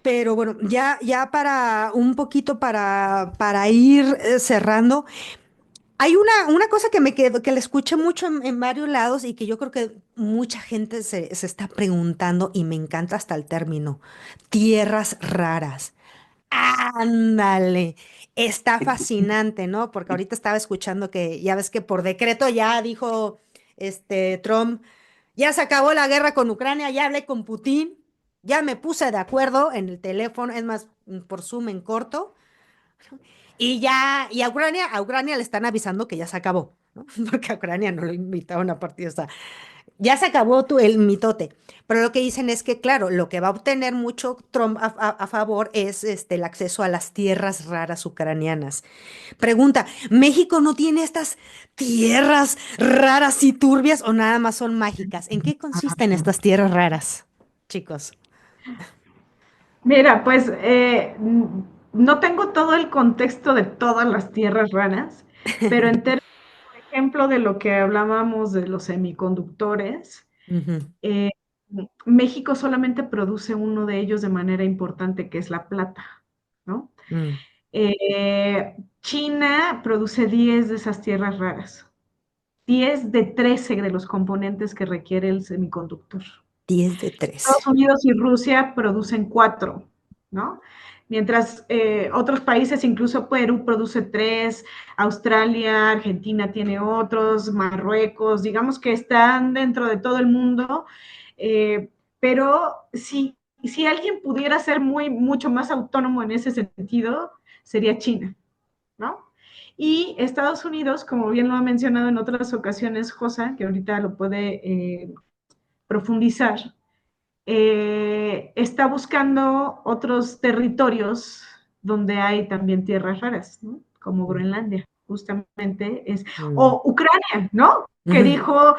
Pero bueno, ya para un poquito para ir cerrando, hay una cosa que me quedo, que le escuché mucho en varios lados y que yo creo que mucha gente se está preguntando y me encanta hasta el término, tierras raras. Ándale, está fascinante, ¿no? Porque ahorita estaba escuchando que ya ves que por decreto ya dijo Trump, ya se acabó la guerra con Ucrania, ya hablé con Putin, ya me puse de acuerdo en el teléfono, es más, por Zoom en corto, y ya, y a Ucrania le están avisando que ya se acabó, ¿no? Porque a Ucrania no lo invitaron a partir, o sea, ya se acabó el mitote. Pero lo que dicen es que, claro, lo que va a obtener mucho Trump a favor es el acceso a las tierras raras ucranianas. Pregunta, ¿México no tiene estas tierras raras y turbias o nada más son mágicas? ¿En qué consisten estas tierras raras, chicos? Mira, pues no tengo todo el contexto de todas las tierras raras, pero en términos, por ejemplo, de lo que hablábamos de los semiconductores, Ujú, eh, México solamente produce uno de ellos de manera importante, que es la plata, ¿no? mm, China produce 10 de esas tierras raras, 10 de 13 de los componentes que requiere el semiconductor. 10 de 13. Estados Unidos y Rusia producen 4, ¿no? Mientras otros países, incluso Perú produce 3, Australia, Argentina tiene otros, Marruecos, digamos que están dentro de todo el mundo, pero si alguien pudiera ser mucho más autónomo en ese sentido, sería China, ¿no? Y Estados Unidos, como bien lo ha mencionado en otras ocasiones Josa, que ahorita lo puede profundizar, está buscando otros territorios donde hay también tierras raras, ¿no? Como Mm, Groenlandia, justamente es, mm, o Ucrania, ¿no? Que ujú, dijo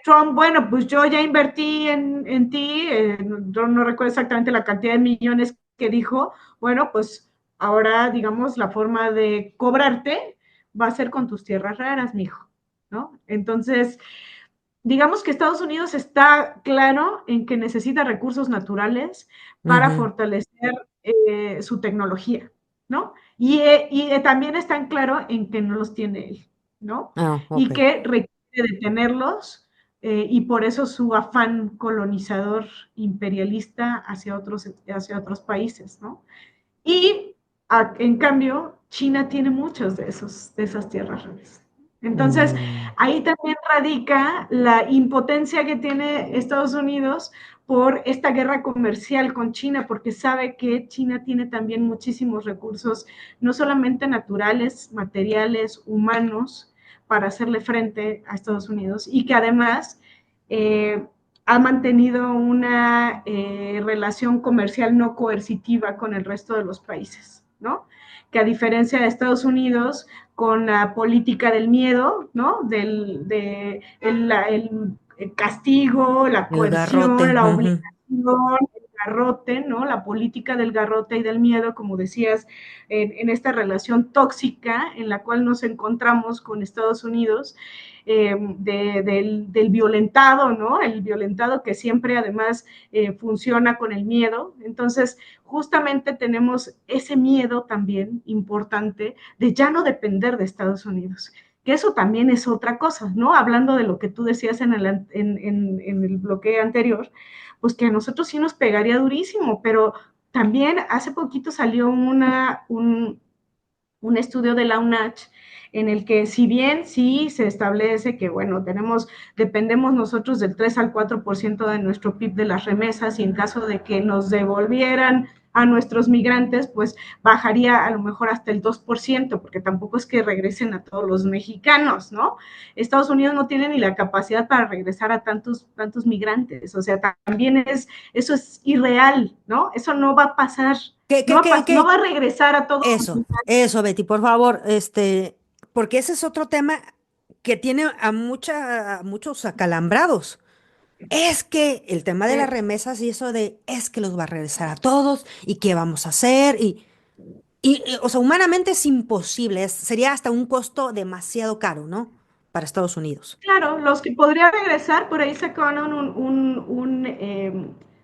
Trump, bueno, pues yo ya invertí en ti, yo no recuerdo exactamente la cantidad de millones que dijo, bueno, pues ahora, digamos, la forma de cobrarte va a ser con tus tierras raras, mijo, ¿no? Entonces, digamos que Estados Unidos está claro en que necesita recursos naturales para ujú. fortalecer su tecnología, ¿no? Y también está en claro en que no los tiene él, ¿no? Ah, ok. Y que requiere de tenerlos y por eso su afán colonizador imperialista hacia otros países, ¿no? Y en cambio, China tiene muchos de esas tierras raras. Entonces, Mm, ahí también radica la impotencia que tiene Estados Unidos por esta guerra comercial con China, porque sabe que China tiene también muchísimos recursos, no solamente naturales, materiales, humanos, para hacerle frente a Estados Unidos y que además eh, ha mantenido una relación comercial no coercitiva con el resto de los países, ¿no? Que a diferencia de Estados Unidos, con la política del miedo, ¿no? El castigo, la el garrote. coerción, la Ujú, obligación, el garrote, ¿no? La política del garrote y del miedo, como decías, en esta relación tóxica en la cual nos encontramos con Estados Unidos, del violentado, ¿no? El violentado que siempre además funciona con el miedo. Entonces, justamente tenemos ese miedo también importante de ya no depender de Estados Unidos. Que eso también es otra cosa, ¿no? Hablando de lo que tú decías en el bloque anterior, pues que a nosotros sí nos pegaría durísimo, pero también hace poquito salió un estudio de la UNACH en el que si bien sí se establece que, bueno, dependemos nosotros del 3 al 4% de nuestro PIB de las remesas y en caso de que nos devolvieran a nuestros migrantes, pues bajaría a lo mejor hasta el 2%, porque tampoco es que regresen a todos los mexicanos, ¿no? Estados Unidos no tiene ni la capacidad para regresar a tantos migrantes, o sea, también eso es irreal, ¿no? Eso no va a pasar, ¿Qué, no qué, va qué, a, no va qué? a regresar a todos los Eso, Betty, por favor, porque ese es otro tema que tiene a muchos acalambrados. Es que el tema de las remesas y eso es que los va a regresar a todos y qué vamos a hacer o sea, humanamente es imposible, sería hasta un costo demasiado caro, ¿no? Para Estados Unidos. Claro, los que podría regresar, por ahí sacaron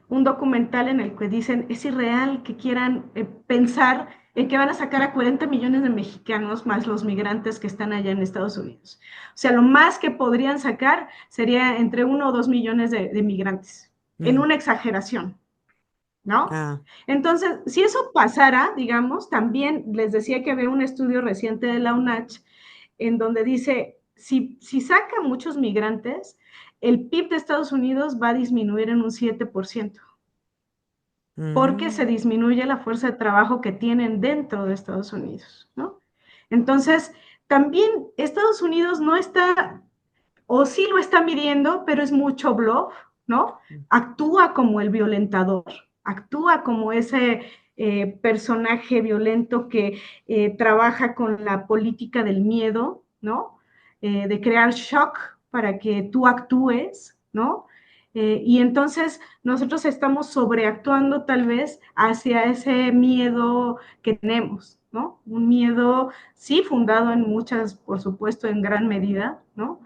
un documental en el que dicen, es irreal que quieran pensar en que van a sacar a 40 millones de mexicanos más los migrantes que están allá en Estados Unidos. O sea, lo más que podrían sacar sería entre 1 o 2 millones de migrantes, en Mm, una exageración, ¿no? ah, Entonces, si eso pasara, digamos, también les decía que había un estudio reciente de la UNACH en donde dice, si saca muchos migrantes, el PIB de Estados Unidos va a disminuir en un 7%, porque se mm, disminuye la fuerza de trabajo que tienen dentro de Estados Unidos, ¿no? Entonces, también Estados Unidos no está, o sí lo está midiendo, pero es mucho bluff, ¿no? Actúa como el violentador, actúa como ese personaje violento que trabaja con la política del miedo, ¿no? De crear shock para que tú actúes, ¿no? Y entonces nosotros estamos sobreactuando tal vez hacia ese miedo que tenemos, ¿no? Un miedo, sí, fundado en muchas, por supuesto, en gran medida, ¿no?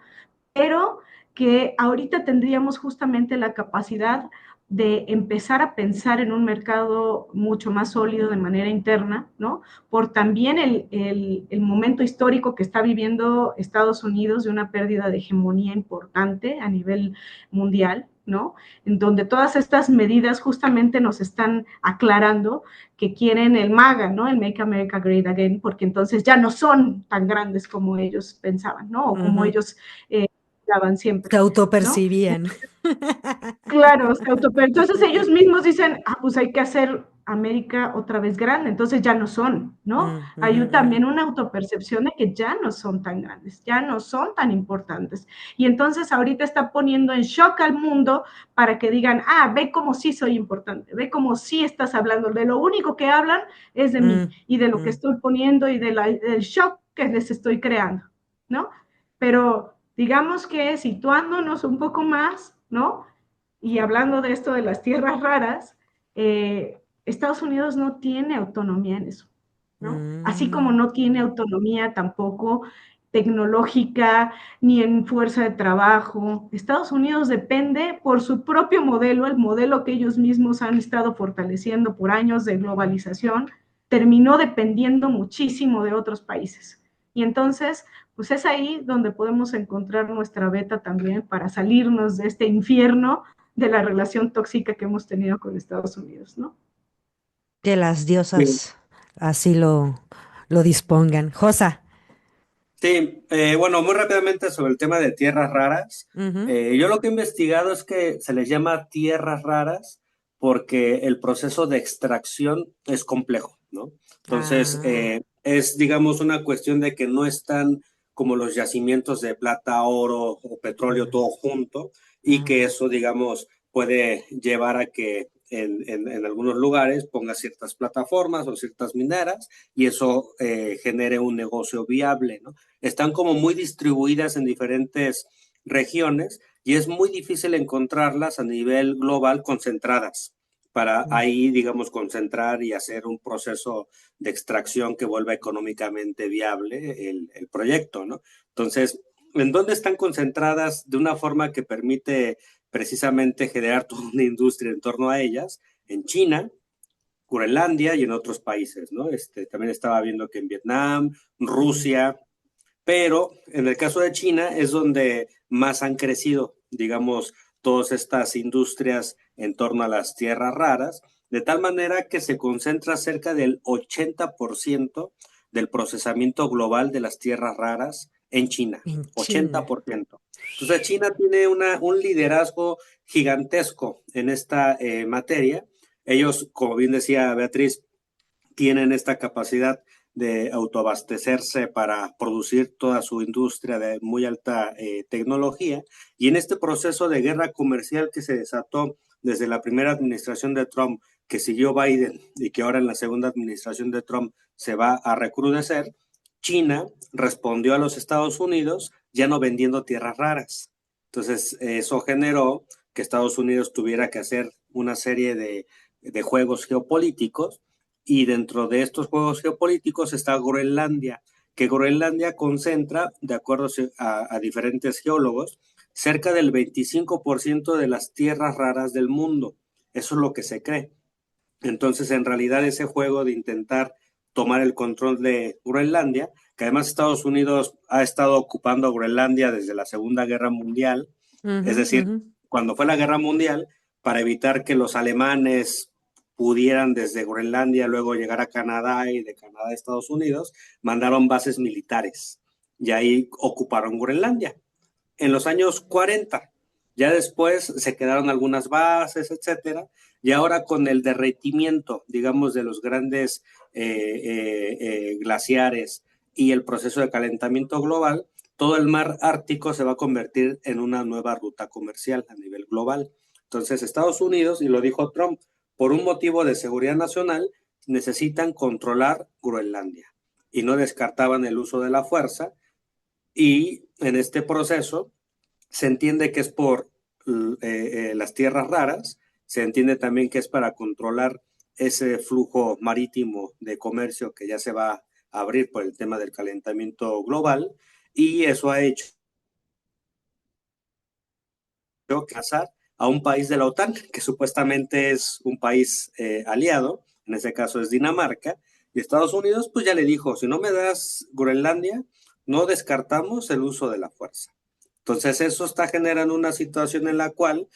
Pero que ahorita tendríamos justamente la capacidad de empezar a pensar en un mercado mucho más sólido de manera interna, ¿no? Por también el momento histórico que está viviendo Estados Unidos de una pérdida de hegemonía importante a nivel mundial, ¿no? En donde todas estas medidas justamente nos están aclarando que quieren el MAGA, ¿no? El Make America Great Again, porque entonces ya no son tan grandes como ellos pensaban, ¿no? O como ujú. ellos daban Se siempre, ¿no? autopercibían. Claro, pero entonces ellos mismos dicen, pues hay que hacer América otra vez grande, entonces ya no son, ¿no? Mm, ujú, Hay ujú. también una autopercepción de que ya no son tan grandes, ya no son tan importantes. Y entonces ahorita está poniendo en shock al mundo para que digan, ve como sí soy importante, ve como sí estás hablando, de lo único que hablan es de mí Mm, y de lo que mm. estoy poniendo y del shock que les estoy creando, ¿no? Pero digamos que situándonos un poco más, ¿no? Y hablando de esto de las tierras raras, Estados Unidos no tiene autonomía en eso, ¿no? Así como Mm. no tiene autonomía tampoco tecnológica ni en fuerza de trabajo. Estados Unidos depende por su propio modelo, el modelo que ellos mismos han estado fortaleciendo por años de globalización, terminó dependiendo muchísimo de otros países. Y entonces, pues es ahí donde podemos encontrar nuestra beta también para salirnos de este infierno de la relación tóxica que hemos tenido con Estados Unidos, ¿no? Que las Sí, diosas así lo dispongan. Josa. sí, bueno, muy rápidamente sobre el tema de tierras raras. Ujú. Yo lo que he investigado es que se les llama tierras raras porque el proceso de extracción es complejo, ¿no? Entonces, Ah, es, digamos, una cuestión de que no están como los yacimientos de plata, oro o petróleo mm, todo junto y ah, que eso, digamos, puede llevar a que en algunos lugares ponga ciertas plataformas o ciertas mineras y eso genere un negocio viable, ¿no? Están como muy distribuidas en diferentes regiones y es muy difícil encontrarlas a nivel global concentradas para mm, ahí, digamos, concentrar y hacer un proceso de extracción que vuelva económicamente viable el proyecto, ¿no? Entonces, ¿en dónde están concentradas de una forma que permite precisamente generar toda una industria en torno a ellas? En China, Groenlandia y en otros países, ¿no? También estaba viendo que en Vietnam, mm, Rusia, pero en el caso de China es donde más han crecido, digamos, todas estas industrias en torno a las tierras raras, de tal manera que se concentra cerca del 80% del procesamiento global de las tierras raras en China. en China. 80%. Entonces China tiene un liderazgo gigantesco en esta materia. Ellos, como bien decía Beatriz, tienen esta capacidad de autoabastecerse para producir toda su industria de muy alta tecnología. Y en este proceso de guerra comercial que se desató desde la primera administración de Trump, que siguió Biden y que ahora en la segunda administración de Trump se va a recrudecer, China respondió a los Estados Unidos ya no vendiendo tierras raras. Entonces, eso generó que Estados Unidos tuviera que hacer una serie de juegos geopolíticos y dentro de estos juegos geopolíticos está Groenlandia, que Groenlandia concentra, de acuerdo a diferentes geólogos, cerca del 25% de las tierras raras del mundo. Eso es lo que se cree. Entonces, en realidad, ese juego de intentar tomar el control de Groenlandia, que además Estados Unidos ha estado ocupando Groenlandia desde la Segunda Guerra Mundial, es Ujú, decir, ujú. cuando fue la Guerra Mundial, para evitar que los alemanes pudieran desde Groenlandia luego llegar a Canadá y de Canadá a Estados Unidos, mandaron bases militares y ahí ocuparon Groenlandia en los años 40. Ya después se quedaron algunas bases, etcétera. Y ahora con el derretimiento, digamos, de los grandes glaciares y el proceso de calentamiento global, todo el mar Ártico se va a convertir en una nueva ruta comercial a nivel global. Entonces, Estados Unidos, y lo dijo Trump, por un motivo de seguridad nacional, necesitan controlar Groenlandia. Y no descartaban el uso de la fuerza. Y en este proceso, se entiende que es por las tierras raras, se entiende también que es para controlar ese flujo marítimo de comercio que ya se va a abrir por el tema del calentamiento global, y eso ha hecho casar a un país de la OTAN, que supuestamente es un país aliado, en ese caso es Dinamarca, y Estados Unidos pues ya le dijo, si no me das Groenlandia, no descartamos el uso de la fuerza. Entonces eso está generando una situación en la cual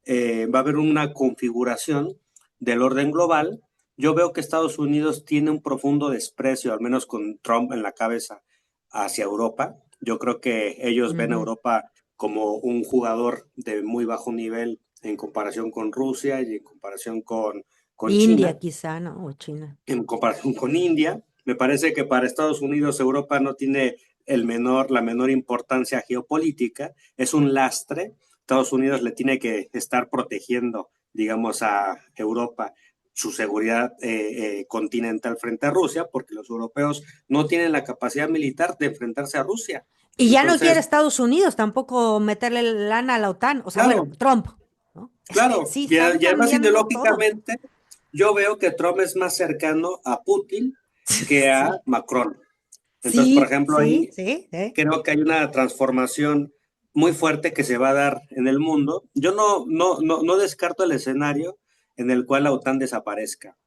va a haber una configuración del orden global. Yo veo que Estados Unidos tiene un profundo desprecio, al menos con Trump en la cabeza, hacia Europa. Yo creo que ellos ven a Ujú. Europa como un jugador de muy bajo nivel en comparación con Rusia y en comparación con India China, quizá, ¿no? O China. en comparación con India. Me parece que para Estados Unidos Europa no tiene la menor importancia geopolítica, es un lastre. Estados Unidos le tiene que estar protegiendo, digamos, a Europa su seguridad continental frente a Rusia, porque los europeos no tienen la capacidad militar de enfrentarse a Rusia. Y ya no quiere Entonces, Estados Unidos tampoco meterle lana a la OTAN. O sea, bueno, claro, Trump, ¿no? Es que claro, sí, están y además cambiando todo. ideológicamente, yo veo que Trump es más cercano a Putin que a Sí, Macron. Entonces, por sí, ejemplo, sí, ahí sí, sí. creo que hay una transformación muy fuerte que se va a dar en el mundo. Yo no descarto el escenario en el cual la OTAN desaparezca.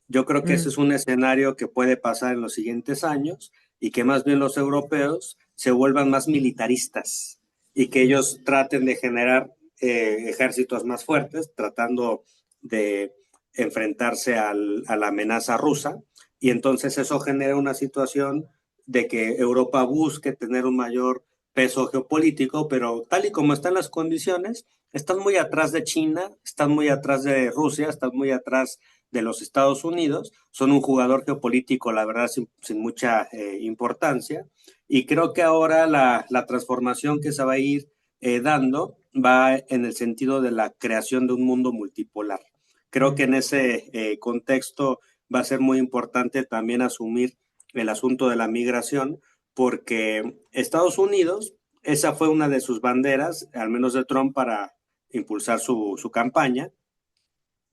Yo creo que ese Mm. es un escenario que puede pasar en los siguientes años y que más bien los europeos se vuelvan más militaristas y que ellos traten de generar ejércitos más fuertes, tratando de enfrentarse a la amenaza rusa. Y entonces eso genera una situación de que Europa busque tener un mayor peso geopolítico, pero tal y como están las condiciones, están muy atrás de China, están muy atrás de Rusia, están muy atrás de los Estados Unidos, son un jugador geopolítico, la verdad, sin mucha importancia, y creo que ahora la transformación que se va a ir dando va en el sentido de la creación de un mundo multipolar. Creo que Mm. en ese contexto va a ser muy importante también asumir el asunto de la migración, porque Estados Unidos, esa fue una de sus banderas, al menos de Trump, para impulsar su campaña,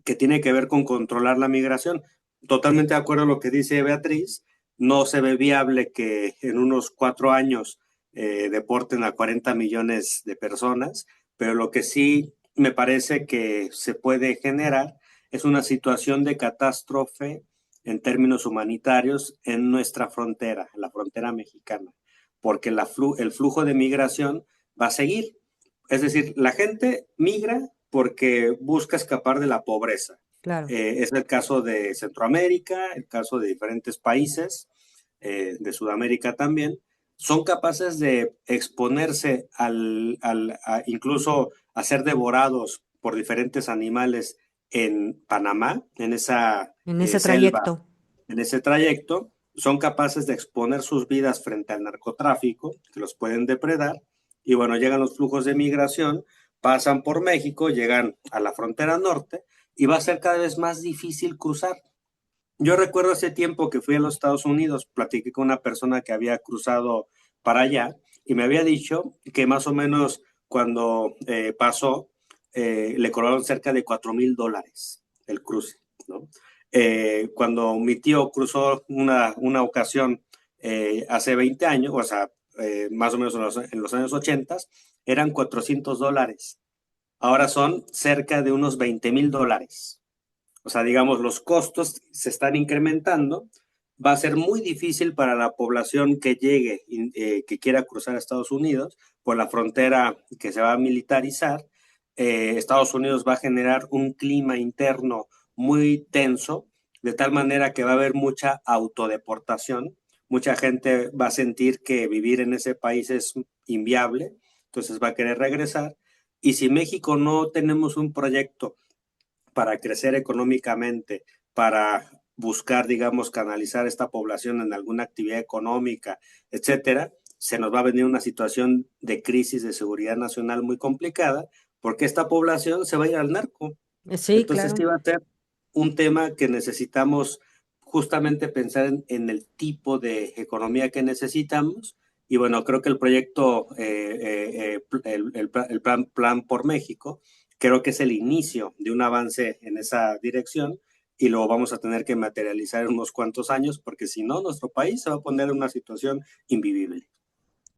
que tiene que ver con controlar la migración. Totalmente de acuerdo a lo que dice Beatriz, no se ve viable que en unos 4 años deporten a 40 millones de personas, pero lo que sí me parece que se puede generar es una situación de catástrofe en términos humanitarios en nuestra frontera, la frontera mexicana, porque el flujo de migración va a seguir. Es decir, la gente migra porque busca escapar de la pobreza. Claro. Es el caso de Centroamérica, el caso de diferentes países, de Sudamérica también. Son capaces de exponerse incluso a ser devorados por diferentes animales en Panamá, en esa En ese selva, trayecto. en ese trayecto. Son capaces de exponer sus vidas frente al narcotráfico, que los pueden depredar. Y bueno, llegan los flujos de migración, pasan por México, llegan a la frontera norte y va a ser cada vez más difícil cruzar. Yo recuerdo hace tiempo que fui a los Estados Unidos, platiqué con una persona que había cruzado para allá y me había dicho que más o menos cuando pasó le cobraron cerca de $4,000 el cruce, ¿no? Cuando mi tío cruzó una ocasión hace 20 años, o sea, más o menos en los años 80, eran $400. ahora son cerca de unos $20,000. O sea, digamos, los costos se están incrementando. Va a ser muy difícil para la población que llegue, que quiera cruzar a Estados Unidos por la frontera que se va a militarizar. Estados Unidos va a generar un clima interno muy tenso, de tal manera que va a haber mucha autodeportación. Mucha gente va a sentir que vivir en ese país es inviable, entonces va a querer regresar. Y si México no tenemos un proyecto para crecer económicamente, para buscar, digamos, canalizar esta población en alguna actividad económica, etcétera, se nos va a venir una situación de crisis de seguridad nacional muy complicada, porque esta población se va a ir al narco. Sí, Entonces, sí claro. va a ser un tema que necesitamos justamente pensar en el tipo de economía que necesitamos. Y bueno, creo que el proyecto, plan por México, creo que es el inicio de un avance en esa dirección y lo vamos a tener que materializar en unos cuantos años porque si no, nuestro país se va a poner en una situación invivible.